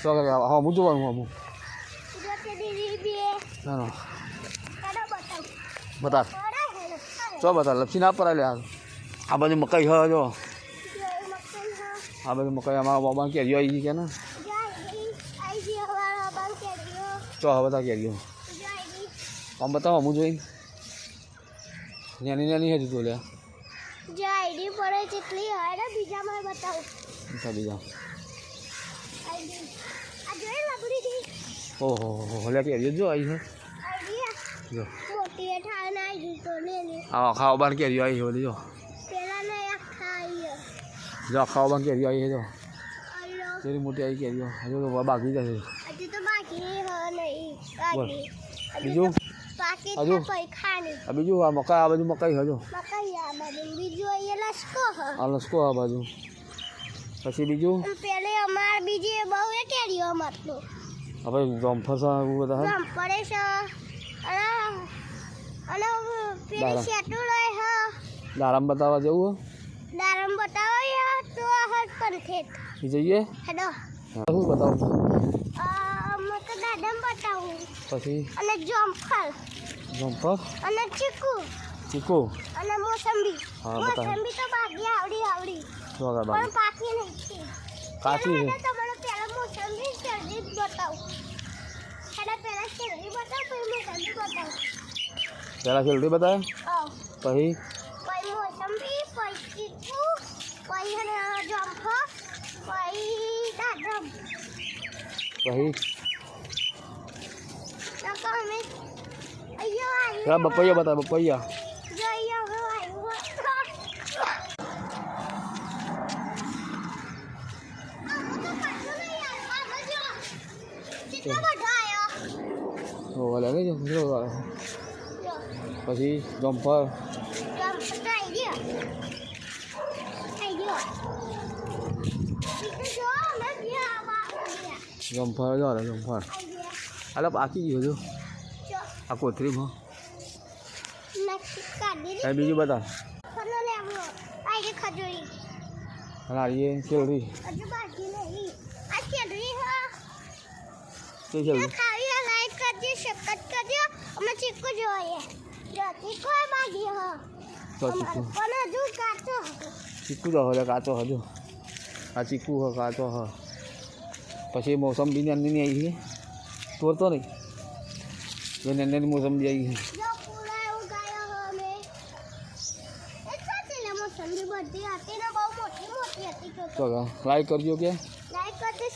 તો હા હું જોવાનું હું ના બતા ચો બતા લપસી ના પડાય લે આ બાજુ મકાઈ હા જો આ બાજુ મકાઈ અમારા બાબા કેરીઓ આવી ગઈ કે ને ચો હા બતા કેરીઓ આમ બતાવો હું જોઈ નાની નાની હજુ તો લે જો આઈડી પડે કેટલી હોય ને બીજામાં બતાવું બીજા આઈડી આ જોઈ લાબડી દી ઓહો લે કેરીઓ જો આવી છે આઈડી જો મોટી ઠાર ના આઈડી તો લે લે આ ખાવા બાર કેરીઓ આવી છે બધી જો પેલા ને એક ખાઈ જો ખાવા બાર કેરીઓ આવી છે જો અલ્લો તેરી મોટી આવી કેરીઓ હજુ તો બાકી જશે હજી તો બાકી હ નહીં બોલ આઈડી બીજું બાકી હજુ? છે કોઈ ખાની આ બીજું આ મકાઈ આ બાજુ મકાઈ હજુ મકાઈ આ બાજુ બીજું અહીંયા લસકો હ આ લસકો આ બાજુ પછી બીજું પેલે અમાર બીજી બહુ એ કેરીઓ મતલો હવે જમફર છે એવું બધા ગમ પડે છે અને પેલી શેટુ લઈ હ દારામ બતાવવા જવું દારમ બતાવો યાર તો હટ પંથેટ એ જઈએ હેડો શું બતાવું મત દાડમ બતાવું પછી અને જમફળ જમફર અને ચીકુ ચીકુ અને મોસંબી હા, બતાવો. મોસંબી તો બાકી આવડી શું આગળ પણ બાજુ પાકી નહીં કાચી છે તમને પેલા મોસંબી જલ્દી બતાવું હેડા પેલા જલ્દી બતાવ પછી મોસંબી બતાવું પહેલાં શેરડી બતાવે હા પછી પછી મોસંબી પછી ચીકુ પછી જમફળ પછી દાડમ પછી નકર અમે અહીંયા આવી પેલા બપૈયા બતાવે બપૈયા જો અહીંયા હવે આવ્યું કેટલા બધા આવ્યો ઓ લાગે છે પછી જમફર જમફર જો જમફર અલા બાકી ગયું હજુ આ કોથરીમાં એ બીજું બતા નાળીએ શેરડી તે શેરડી તો ચીકુ ચીકુ તો હવે કાચો હજુ આ ચીકુ હ કાચો હ પછી મોસંબી નાની આવી છે તોડતો નહીં એ નાની મોસંબી આવી છે તો લાઈક કરજો કે લાઈક કરજો